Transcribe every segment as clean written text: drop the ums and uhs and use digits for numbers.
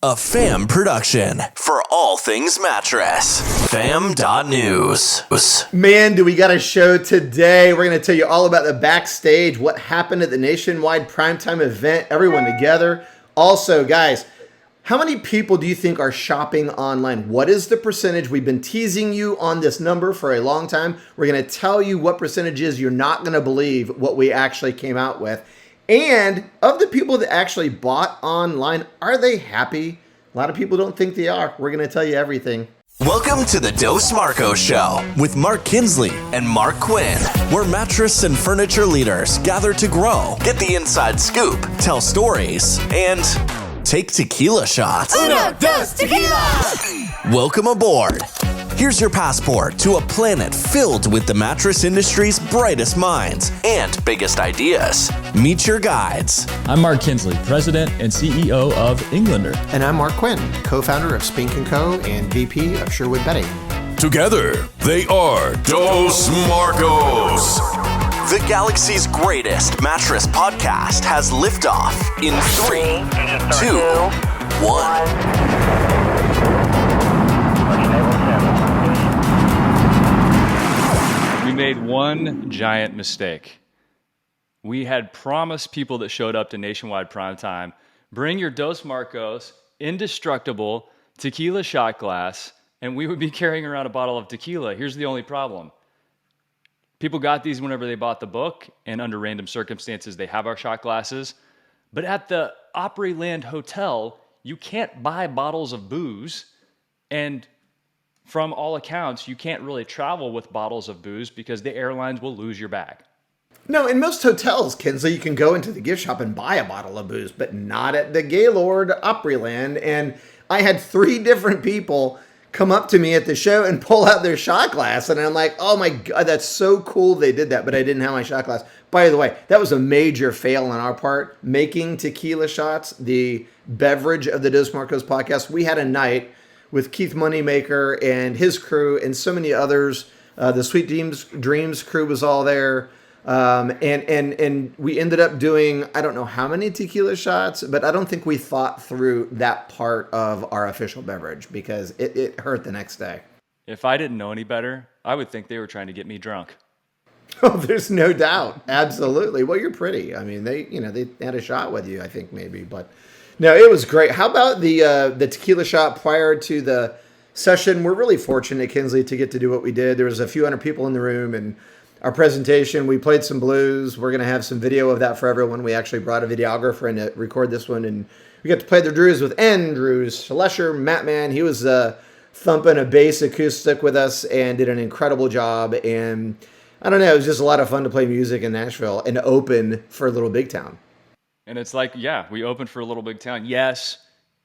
A FAM production for all things mattress. FAM.news. Man, do we got a show today. We're going to tell you all about the backstage, what happened at the nationwide primetime event, everyone together. Also, guys, how many people do you think are shopping online? What is the percentage? We've been teasing you on this number for a long time. We're going to tell you what percentage is. You're not going to believe what we actually came out with. And of the people that actually bought online, are they happy? A lot of people don't think they are. We're going to tell you everything. Welcome to the Dos Marcos Show with Mark Kinsley and Mark Quinn, where mattress and furniture leaders gather to grow, get the inside scoop, tell stories, and take tequila shots. Uno, dos, tequila! Welcome aboard. Here's your passport to a planet filled with the mattress industry's brightest minds and biggest ideas. Meet your guides. I'm Mark Kinsley, President and CEO of Englander. And I'm Mark Quinn, co-founder of Spink & Co. and VP of Sherwood Bedding. Together, they are Dos Marcos. The galaxy's greatest mattress podcast has liftoff in 3, 2, 1. We made one giant mistake. We had promised people that showed up to Nationwide Primetime, bring your Dos Marcos indestructible tequila shot glass, and we would be carrying around a bottle of tequila. Here's the only problem. People got these whenever they bought the book, and under random circumstances, they have our shot glasses. But at the Opryland Hotel, you can't buy bottles of booze, and from all accounts, you can't really travel with bottles of booze because the airlines will lose your bag. No, in most hotels, Kinsley, you can go into the gift shop and buy a bottle of booze, but not at the Gaylord Opryland. And I had 3 different people come up to me at the show and pull out their shot glass. And I'm like, oh my God, that's so cool they did that, but I didn't have my shot glass. By the way, that was a major fail on our part, making tequila shots the beverage of the Dos Marcos podcast. We had a night with Keith Moneymaker and his crew and so many others. The Sweet Dreams crew was all there. And we ended up doing, I don't know how many tequila shots, but I don't think we thought through that part of our official beverage because it hurt the next day. If I didn't know any better, I would think they were trying to get me drunk. Oh, there's no doubt. Absolutely. Well, you're pretty. I mean, they had a shot with you, I think maybe, but no, it was great. How about the tequila shot prior to the session? We're really fortunate, Kinsley, to get to do what we did. There was a few hundred people in the room, and our presentation, we played some blues. We're going to have some video of that for everyone. We actually brought a videographer in to record this one, and we got to play the Drews with Andrews Schlescher, Mattman. He was thumping a bass acoustic with us and did an incredible job. And I don't know, it was just a lot of fun to play music in Nashville and open for Little Big Town. And it's like, yeah, we opened for Little Big Town. Yes,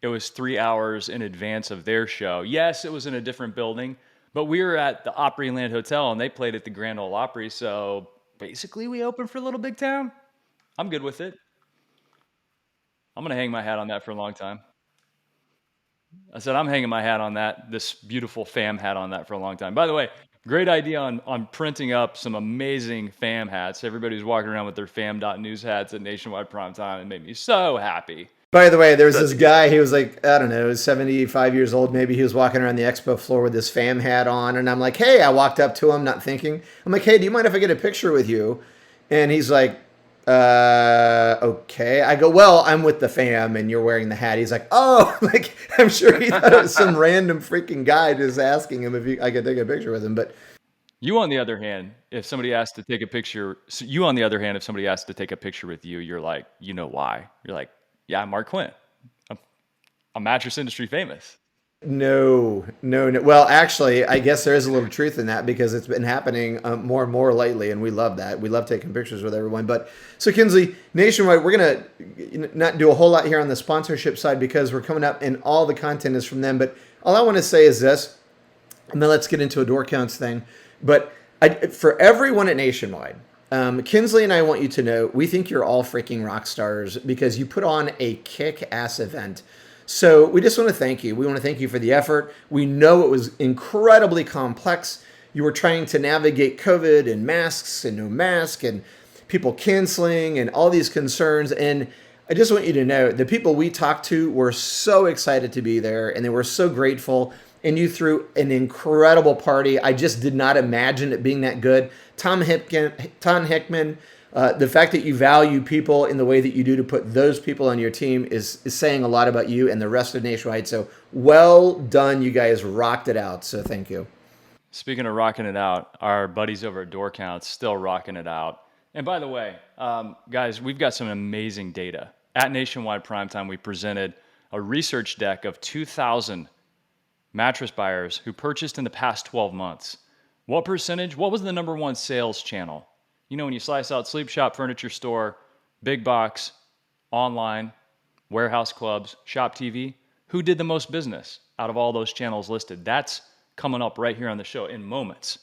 it was 3 hours in advance of their show. Yes, it was in a different building, but we were at the Opryland Hotel and they played at the Grand Ole Opry. So basically we opened for Little Big Town. I'm good with it. I'm going to hang my hat on that for a long time. I said, I'm hanging my hat on that, this beautiful FAM hat on that for a long time. By the way, great idea on printing up some amazing FAM hats. Everybody's walking around with their FAM.news hats at Nationwide Primetime. It made me so happy. By the way, there was this guy, he was like, I don't know, 75 years old maybe. He was walking around the expo floor with this FAM hat on. And I'm like, hey, I walked up to him, not thinking. I'm like, hey, do you mind if I get a picture with you? And he's like, okay. I go, well, I'm with the FAM and you're wearing the hat. He's like, oh, like, I'm sure he thought it was some random freaking guy just asking him if I could take a picture with him. But you, on the other hand, if somebody asked to take a picture, if somebody asked to take a picture with you, you're like, you know why? You're like, yeah, I'm Mark Quinn. I'm mattress industry famous. No. Well, actually, I guess there is a little truth in that because it's been happening more and more lately, and we love that. We love taking pictures with everyone. But so, Kinsley, Nationwide, we're going to not do a whole lot here on the sponsorship side because we're coming up and all the content is from them. But all I want to say is this, and then let's get into a door counts thing. But for everyone at Nationwide, Kinsley and I want you to know, we think you're all freaking rock stars because you put on a kick-ass event. So we just want to thank you. We want to thank you for the effort. We know it was incredibly complex. You were trying to navigate COVID and masks and no mask and people canceling and all these concerns. And I just want you to know the people we talked to were so excited to be there and they were so grateful. And you threw an incredible party. I just did not imagine it being that good. Tom Hickman, the fact that you value people in the way that you do to put those people on your team is saying a lot about you and the rest of Nationwide. So well done. You guys rocked it out. So thank you. Speaking of rocking it out, our buddies over at Door Counts still rocking it out. And by the way, guys, we've got some amazing data. At Nationwide Primetime, we presented a research deck of 2,000 mattress buyers who purchased in the past 12 months. What percentage? What was the number one sales channel? You know, when you slice out sleep shop, furniture store, big box, online, warehouse clubs, shop TV, who did the most business out of all those channels listed? That's coming up right here on the show in moments.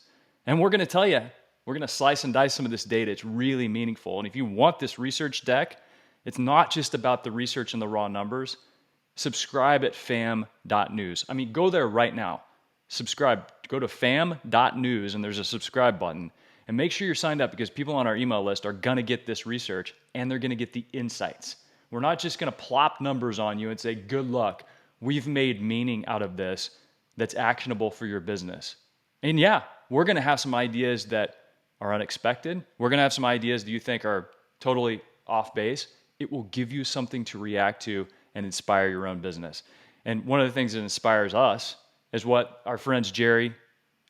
And we're going to tell you, we're going to slice and dice some of this data. It's really meaningful. And if you want this research deck, it's not just about the research and the raw numbers. Subscribe at fam.news. I mean, go there right now. Subscribe. Go to fam.news and there's a subscribe button. And make sure you're signed up because people on our email list are going to get this research and they're going to get the insights. We're not just going to plop numbers on you and say, good luck. We've made meaning out of this that's actionable for your business. And yeah, we're going to have some ideas that are unexpected. We're going to have some ideas that you think are totally off base. It will give you something to react to and inspire your own business. And one of the things that inspires us is what our friends Jerry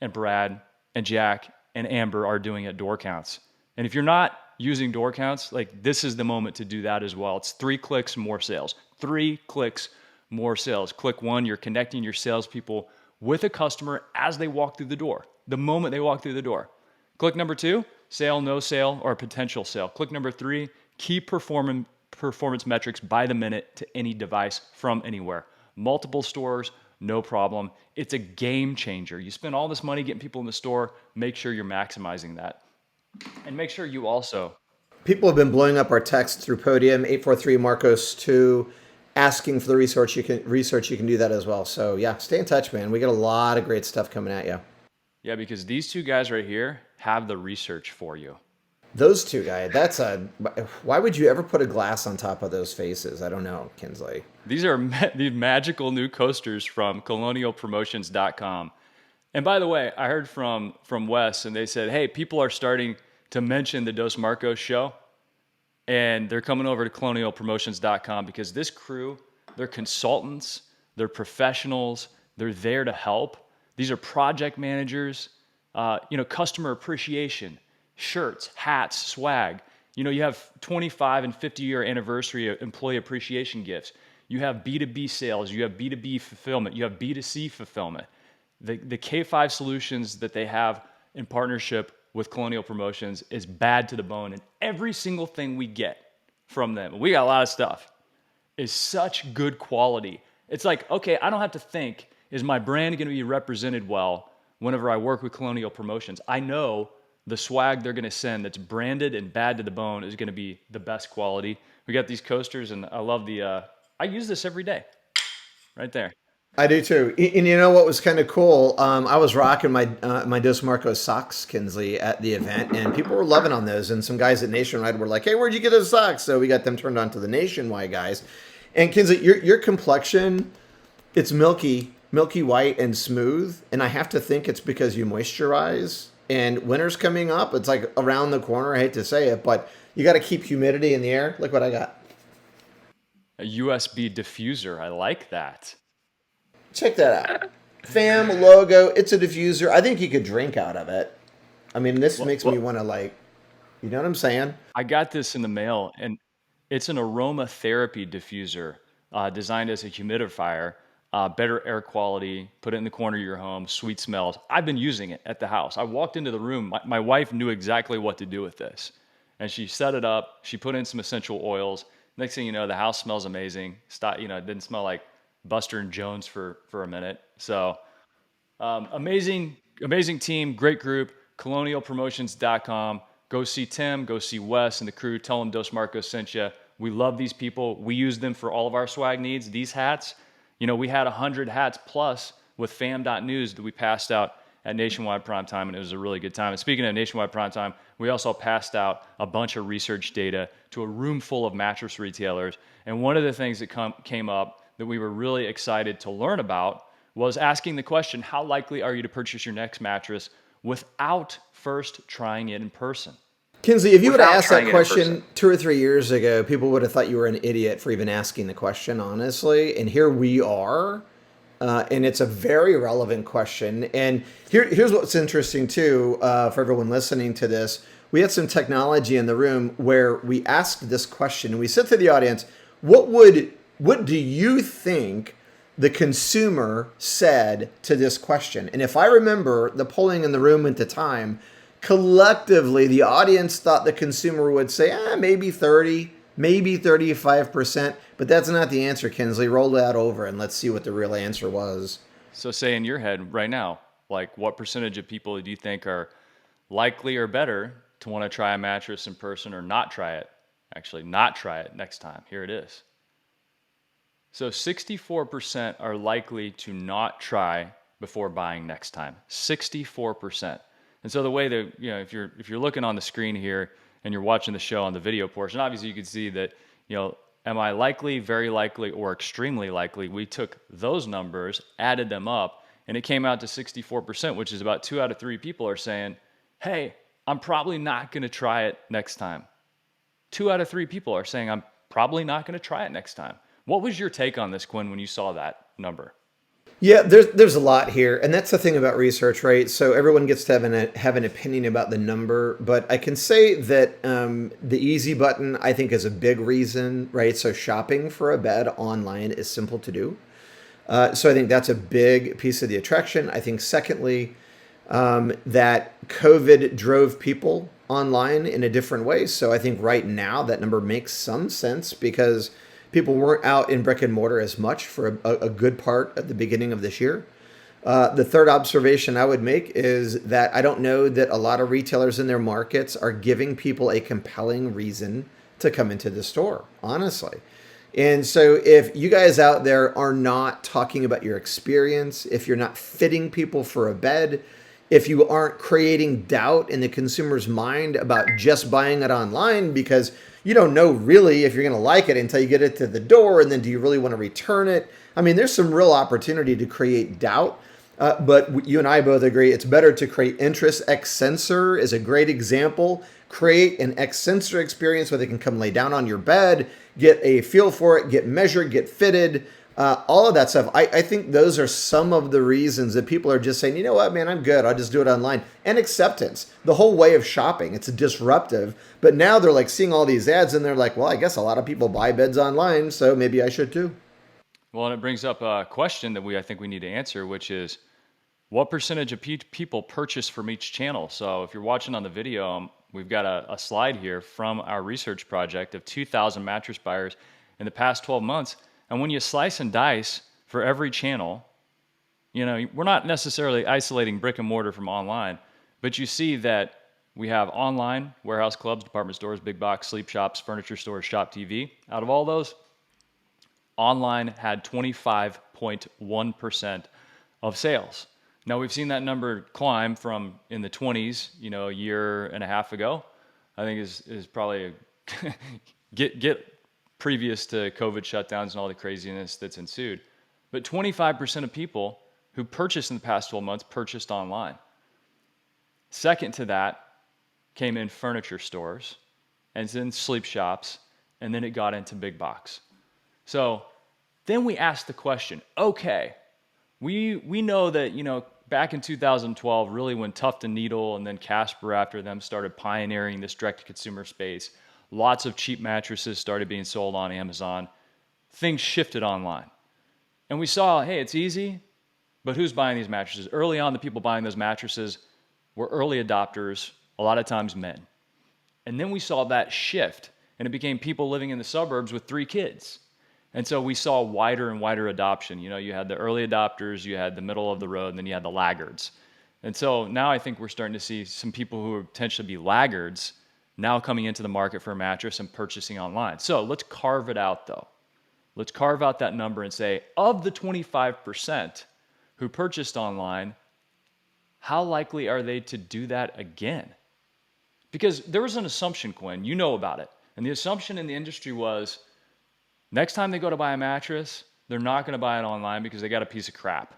and Brad and Jack and Amber are doing at Door Counts. And if you're not using Door Counts, like this is the moment to do that as well. It's 3 clicks, more sales. 3 clicks, more sales. Click 1, you're connecting your salespeople with a customer as they walk through the door, the moment they walk through the door. Click number 2, sale, no sale, or potential sale. Click number 3, key performance metrics by the minute to any device from anywhere. Multiple stores, no problem. It's a game changer. You spend all this money getting people in the store, make sure you're maximizing that. And make sure you also... People have been blowing up our text through Podium, 843 Marcos 2, asking for the research. You can do that as well. So yeah, stay in touch, man. We got a lot of great stuff coming at you. Yeah, because these two guys right here have the research for you. Those two guys, why would you ever put a glass on top of those faces? I don't know, Kinsley. These are these magical new coasters from colonialpromotions.com. And by the way, I heard from Wes, and they said, hey, people are starting to mention the Dos Marcos show, and they're coming over to colonialpromotions.com because this crew, they're consultants, they're professionals, they're there to help. These are project managers, customer appreciation, shirts, hats, swag. You have 25 and 50-year anniversary employee appreciation gifts. You have B2B sales. You have B2B fulfillment. You have B2C fulfillment. The K5 solutions that they have in partnership with Colonial Promotions is bad to the bone. And every single thing we get from them, we got a lot of stuff, is such good quality. It's like, okay, I don't have to think, is my brand going to be represented well whenever I work with Colonial Promotions? I know the swag they're going to send that's branded and bad to the bone is going to be the best quality. We got these coasters, and I love I use this every day. Right there. I do too. And you know what was kind of cool? I was rocking my Dos Marcos socks, Kinsley, at the event, and people were loving on those. And some guys at Nationwide were like, hey, where'd you get those socks? So we got them turned on to the Nationwide guys. And Kinsley, your complexion, it's milky white and smooth. And I have to think it's because you moisturize. And winter's coming up. It's like around the corner. I hate to say it, but you got to keep humidity in the air. Look what I got. A USB diffuser. I like that. Check that out. Fam logo. It's a diffuser. I think you could drink out of it. I mean, this makes me want to you know what I'm saying? I got this in the mail, and it's an aromatherapy diffuser designed as a humidifier. Better air quality, put it in the corner of your home, sweet smells. I've been using it at the house. I walked into the room. My wife knew exactly what to do with this. And she set it up. She put in some essential oils. Next thing you know, the house smells amazing. It didn't smell like Buster and Jones for a minute. So amazing team, great group, colonialpromotions.com. Go see Tim, go see Wes and the crew. Tell them Dos Marcos sent you. We love these people. We use them for all of our swag needs. These hats, we had 100 hats plus with fam.news that we passed out at Nationwide Prime Time, and it was a really good time. And speaking of Nationwide Prime Time, we also passed out a bunch of research data to a room full of mattress retailers. And one of the things that came up that we were really excited to learn about was asking the question, how likely are you to purchase your next mattress without first trying it in person? Kinsley, if you would have asked that trying it in question person. 2 or 3 years ago, people would have thought you were an idiot for even asking the question, honestly. And here we are. And it's a very relevant question. And here's what's interesting, too, for everyone listening to this. We had some technology in the room where we asked this question. And we said to the audience, what do you think the consumer said to this question? And if I remember the polling in the room at the time, collectively, the audience thought the consumer would say, maybe 30, maybe 35%, but that's not the answer, Kinsley. Roll that over and let's see what the real answer was. So say in your head right now, like what percentage of people do you think are likely or better to want to try a mattress in person or not try it? Actually, not try it next time. Here it is. So 64% are likely to not try before buying next time. 64%. And so the way that, if you're looking on the screen here and you're watching the show on the video portion, obviously you can see that, am I likely, very likely, or extremely likely? We took those numbers, added them up, and it came out to 64%, which is about 2 out of 3 people are saying, hey, I'm probably not going to try it next time. 2 out of 3 people are saying, I'm probably not going to try it next time. What was your take on this, Quinn, when you saw that number? Yeah, there's a lot here, and that's the thing about research, right? So everyone gets to have an opinion about the number, but I can say that the easy button, I think, is a big reason, right? So shopping for a bed online is simple to do. So I think that's a big piece of the attraction. I think, secondly, that COVID drove people online in a different way. So I think right now that number makes some sense because people weren't out in brick and mortar as much for a good part at the beginning of this year. The third observation I would make is that I don't know that a lot of retailers in their markets are giving people a compelling reason to come into the store, honestly. And so if you guys out there are not talking about your experience, if you're not fitting people for a bed, if you aren't creating doubt in the consumer's mind about just buying it online because you don't know really if you're going to like it until you get it to the door, and then do you really want to return it? I mean, there's some real opportunity to create doubt, but you and I both agree it's better to create interest. X-Sensor is a great example. Create an X-Sensor experience where they can come lay down on your bed, get a feel for it, get measured, get fitted, all of that stuff. I think those are some of the reasons that people are just saying, you know what, man, I'm good. I'll just do it online. And acceptance, the whole way of shopping, it's disruptive. But now they're like seeing all these ads and they're like, well, I guess a lot of people buy beds online, so maybe I should too. Well, and it brings up a question that I think we need to answer, which is what percentage of people purchase from each channel? So if you're watching on the video, we've got a slide here from our research project of 2,000 mattress buyers in the past 12 months. And when you slice and dice for every channel, we're not necessarily isolating brick and mortar from online, but you see that we have online, warehouse clubs, department stores, big box, sleep shops, furniture stores, Shop TV. Out of all those, online had 25.1% of sales. Now we've seen that number climb from in the 20s, a year and a half ago. I think is probably get previous to COVID shutdowns and all the craziness that's ensued. But 25% of people who purchased in the past 12 months purchased online. Second to that came in furniture stores and then sleep shops, and then it got into big box. So then we asked the question, okay, we know that, back in 2012, really when Tuft and Needle and then Casper after them started pioneering this direct-to-consumer space, lots of cheap mattresses started being sold on Amazon. Things shifted online. And we saw, hey, it's easy, but who's buying these mattresses? Early on, the people buying those mattresses were early adopters, a lot of times men. And then we saw that shift, and it became people living in the suburbs with 3 kids. And so we saw wider and wider adoption. You had the early adopters, you had the middle of the road, and then you had the laggards. And so now I think we're starting to see some people who would potentially be laggards now coming into the market for a mattress and purchasing online. So let's carve it out, though. Let's carve out that number and say, of the 25% who purchased online, how likely are they to do that again? Because there was an assumption, Quinn, you know about it. And the assumption in the industry was next time they go to buy a mattress, they're not going to buy it online because they got a piece of crap.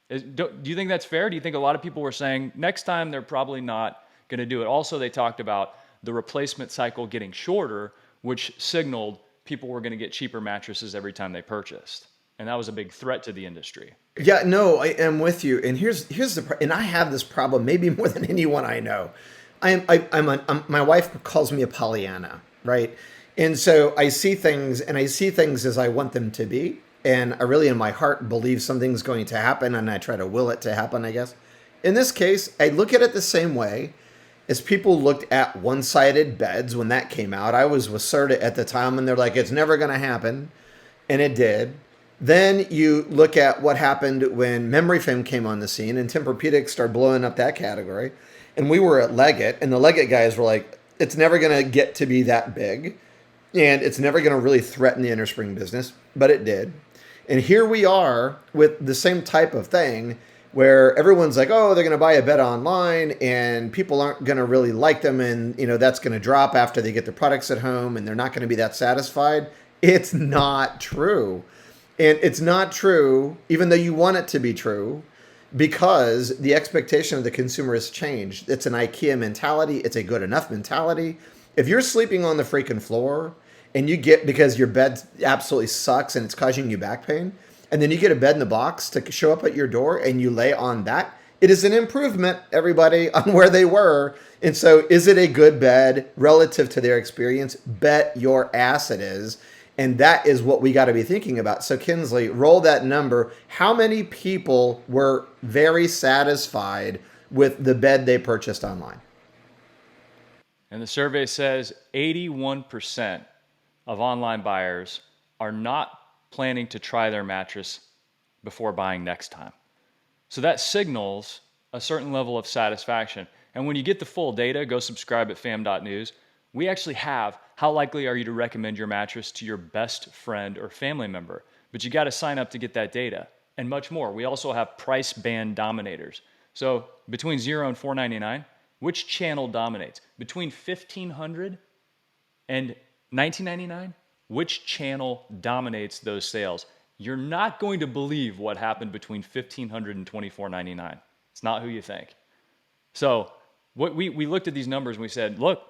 Do you think that's fair? Do you think a lot of people were saying next time they're probably not going to do it? Also, they talked about the replacement cycle getting shorter, which signaled people were going to get cheaper mattresses every time they purchased. And that was a big threat to the industry. Yeah, no, I am with you. And here's and I have this problem maybe more than anyone I know. My wife calls me a Pollyanna, right? And so I see things as I want them to be. And I really, in my heart, believe something's going to happen, and I try to will it to happen, I guess. In this case, I look at it the same way as people looked at one-sided beds when that came out. I was with Serta at the time, and they're like, it's never going to happen. And it did. Then you look at what happened when memory foam came on the scene, and Tempur-Pedic started blowing up that category. And we were at Leggett, and the Leggett guys were like, it's never going to get to be that big, and it's never going to really threaten the innerspring business, but it did. And here we are with the same type of thing where everyone's like, oh, they're going to buy a bed online and people aren't going to really like them. And, that's going to drop after they get their products at home and they're not going to be that satisfied. It's not true. And it's not true, even though you want it to be true, because the expectation of the consumer has changed. It's an IKEA mentality. It's a good enough mentality. If you're sleeping on the freaking floor, and you get, because your bed absolutely sucks and it's causing you back pain, and then you get a bed in the box to show up at your door and you lay on that, it is an improvement, everybody, on where they were. And so is it a good bed relative to their experience? Bet your ass it is. And that is what we got to be thinking about. So Kinsley, roll that number. How many people were very satisfied with the bed they purchased online? And the survey says 81% of online buyers are not planning to try their mattress before buying next time. So that signals a certain level of satisfaction. And when you get the full data, go subscribe at fam.news. We actually have how likely are you to recommend your mattress to your best friend or family member. But you got to sign up to get that data and much more. We also have price band dominators. So between $0 and $499, which channel dominates? Between $1,500 and $19.99, which channel dominates those sales? You're not going to believe what happened between $1,500 and $24.99. It's not who you think. So what we looked at these numbers and we said, look,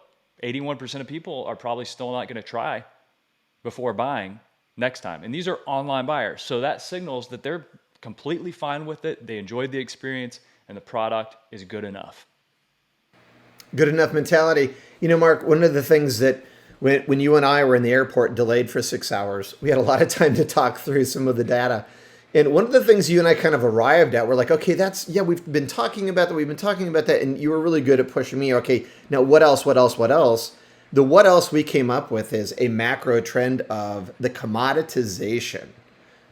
81% of people are probably still not going to try before buying next time. And these are online buyers. So that signals that they're completely fine with it. They enjoyed the experience and the product is good enough. Good enough mentality. Mark, one of the things that when you and I were in the airport delayed for 6 hours, we had a lot of time to talk through some of the data. And one of the things you and I kind of arrived at, we're like, okay, we've been talking about that. And you were really good at pushing me. Okay, now what else? The what else we came up with is a macro trend of the commoditization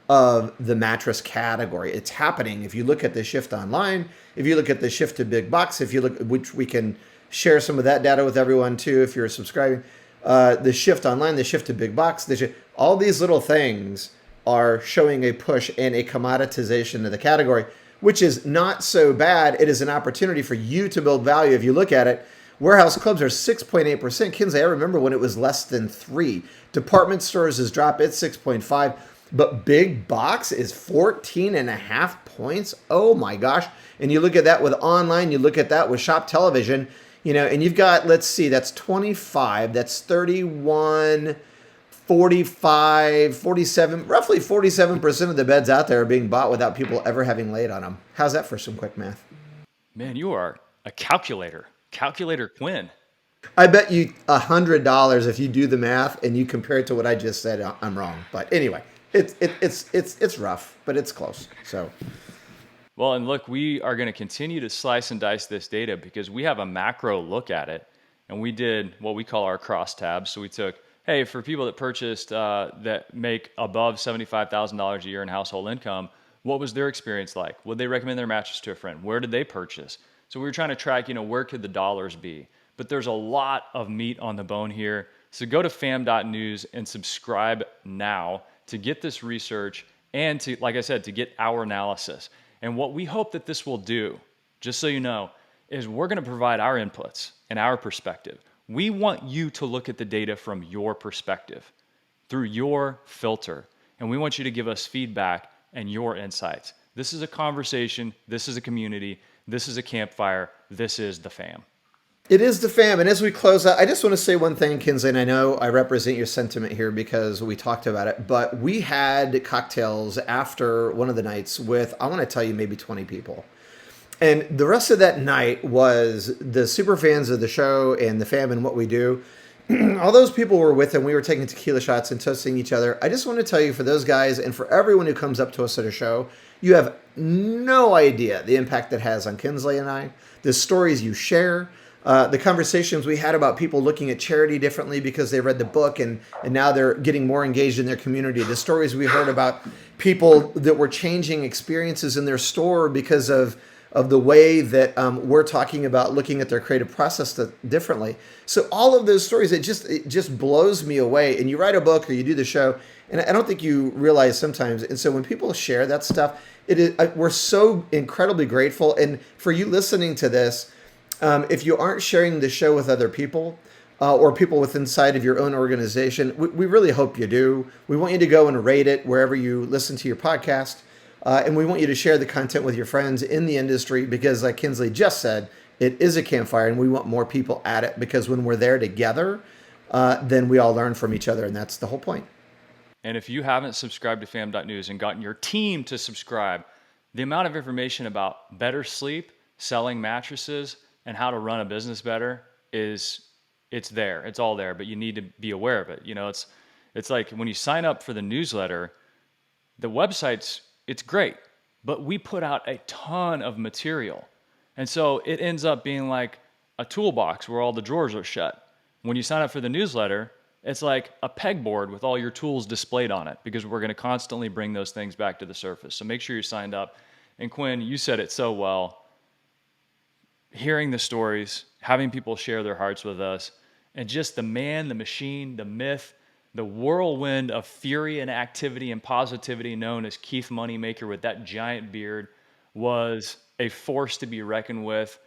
of the mattress category. It's happening. If you look at the shift online, if you look at the shift to big box, which we can share some of that data with everyone too, if you're subscribing, the shift online, the shift to big box, all these little things are showing a push and a commoditization of the category, which is not so bad. It is an opportunity for you to build value. If you look at it, warehouse clubs are 6.8%. Kinsley, I remember when it was less than 3. Department stores has dropped, it's 6.5. But big box is 14.5 points. Oh my gosh. And you look at that with online, you look at that with shop television, and you've got, let's see, that's 25, that's 31, 45, 47, roughly 47% of the beds out there are being bought without people ever having laid on them. How's that for some quick math? Man, you are a calculator. Calculator Quinn. I bet you $100 if you do the math and you compare it to what I just said, I'm wrong. But anyway, it's rough, but it's close. So, well, and look, we are going to continue to slice and dice this data because we have a macro look at it, and we did what we call our crosstabs. So we took, hey, for people that purchased that make above $75,000 a year in household income, what was their experience like? Would they recommend their mattress to a friend? Where did they purchase? So we were trying to track, where could the dollars be? But there's a lot of meat on the bone here. So go to fam.news and subscribe now to get this research and to, like I said, to get our analysis. And what we hope that this will do, just so you know, is we're going to provide our inputs and our perspective. We want you to look at the data from your perspective, through your filter. And we want you to give us feedback and your insights. This is a conversation. This is a community. This is a campfire. This is the fam. It is the fam. And as we close out, I just want to say one thing, Kinsley, and I know I represent your sentiment here because we talked about it, but we had cocktails after one of the nights with, I want to tell you, maybe 20 people. And the rest of that night was the super fans of the show and the fam and what we do. All those people were with and we were taking tequila shots and toasting each other. I just want to tell you, for those guys and for everyone who comes up to us at a show, you have no idea the impact that has on Kinsley and I, the stories you share, the conversations we had about people looking at charity differently because they read the book and now they're getting more engaged in their community. The stories we heard about people that were changing experiences in their store because of the way that we're talking about looking at their creative process differently. So all of those stories, it just blows me away. And you write a book or you do the show, and I don't think you realize sometimes. And so when people share that stuff, we're so incredibly grateful. And for you listening to this, if you aren't sharing the show with other people or people with inside of your own organization, we really hope you do. We want you to go and rate it wherever you listen to your podcast. And we want you to share the content with your friends in the industry because, like Kinsley just said, it is a campfire and we want more people at it because when we're there together, then we all learn from each other, and that's the whole point. And if you haven't subscribed to fam.news and gotten your team to subscribe, the amount of information about better sleep, selling mattresses, and how to run a business better it's there. It's all there, but you need to be aware of it. You know, it's like when you sign up for the newsletter, the website's it's great, but we put out a ton of material. And so it ends up being like a toolbox where all the drawers are shut. When you sign up for the newsletter, it's like a pegboard with all your tools displayed on it because we're going to constantly bring those things back to the surface. So make sure you're signed up. And Quinn, you said it so well. Hearing the stories, having people share their hearts with us, and just the man, the machine, the myth, the whirlwind of fury and activity and positivity known as Keith Moneymaker with that giant beard was a force to be reckoned with.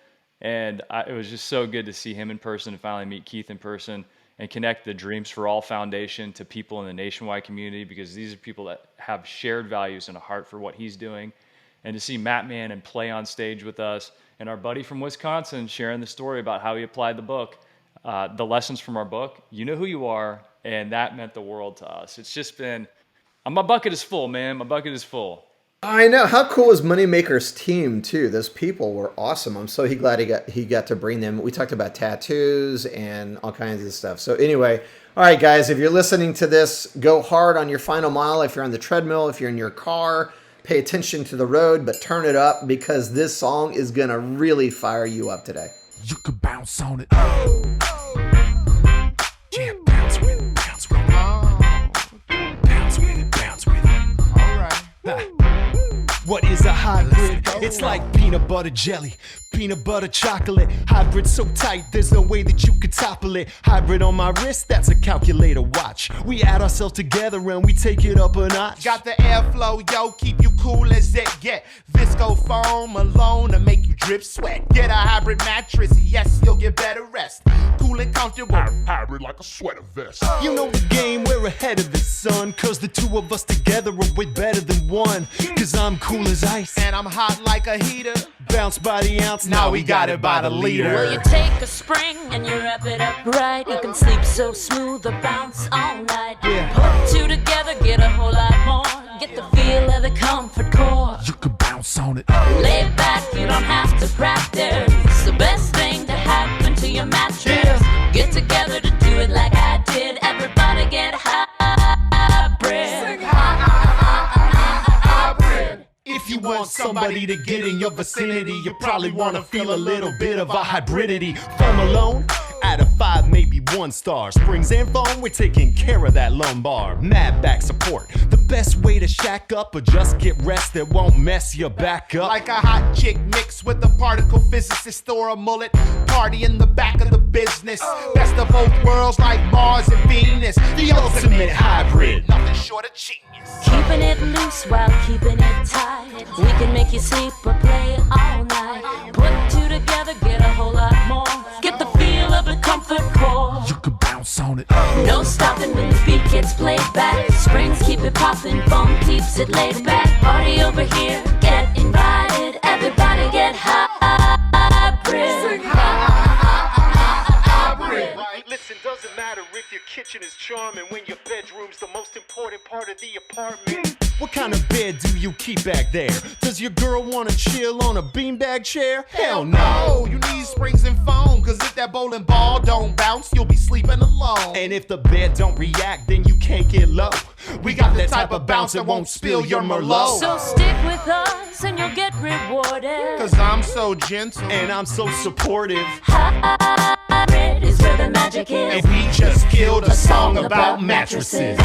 And it was just so good to see him in person and finally meet Keith in person and connect the Dreams for All Foundation to people in the nationwide community because these are people that have shared values and a heart for what he's doing. And to see Matt Man and play on stage with us and our buddy from Wisconsin sharing the story about how he applied the book, the lessons from our book, you know who you are. And that meant the world to us. It's just been, my bucket is full, man. My bucket is full. I know. How cool was Moneymaker's team, too? Those people were awesome. I'm so glad he got to bring them. We talked about tattoos and all kinds of stuff. So anyway, all right, guys, if you're listening to this, go hard on your final mile. If you're on the treadmill, if you're in your car, pay attention to the road, but turn it up because this song is going to really fire you up today. You could bounce on it. Yeah, bounce with it, bounce with it. Bounce with it, bounce with it. All right. What is a hybrid? It's like peanut butter jelly, peanut butter chocolate. Hybrid so tight, there's no way that you could topple it. Hybrid on my wrist, that's a calculator watch. We add ourselves together and we take it up a notch. Got the airflow, yo, keep you cool as it get. Visco foam alone to make you drip sweat. Get a hybrid mattress, yes, you'll get better rest. Cool and comfortable. Hybrid like a sweater vest. You know the game, we're ahead of the sun. Cause the two of us together are way better than one. Cause I'm cool as ice and I'm hot like a heater. Bounce by the ounce, now we got it by the liter. Well, you take a spring and you wrap it up right. You can sleep so smooth or bounce all night. Put two together, get a whole lot more. Get the feel of the comfort core. You can bounce on it. Lay back, you don't have to practice. It's the best thing to happen to your mattress. Get together to do it like I did. Everybody get hybrid. Sing hybrid. If you want somebody to get in your vicinity, you probably want to feel a little bit of a hybridity. Foam alone, out of 5, maybe 1 star. Springs and foam, we're taking care of that lumbar. Mad back support, the best way to shack up or just get rest that won't mess your back up. Like a hot chick mixed with a particle physicist or a mullet. Party in the back of the business. Best of both worlds like Mars and Venus. The ultimate hybrid. Nothing short of genius. Keeping it loose while keeping it tight. We can make you sleep or play all night. Put two together, get a whole lot more. Get the feel of the comfort core. You can bounce on it. No stopping when the beat gets played back. Springs keep it popping, foam keeps it laid back. Party over here, get invited. Everybody get hybrid. Sing hybrid. Listen, doesn't matter if your kitchen is charming when your bedroom's the most important part of the apartment. What kind of bed do you keep back there? Does your girl wanna chill on a beanbag chair? Hell no! You need springs and foam, cause if that bowling ball don't bounce, you'll be sleeping alone. And if the bed don't react, then you can't get low. We got that type of bounce that won't spill your Merlot. So stick with us and you'll get rewarded. Cause I'm so gentle And I'm so supportive. Hybrid is where the magic is. and we just killed a song about mattresses.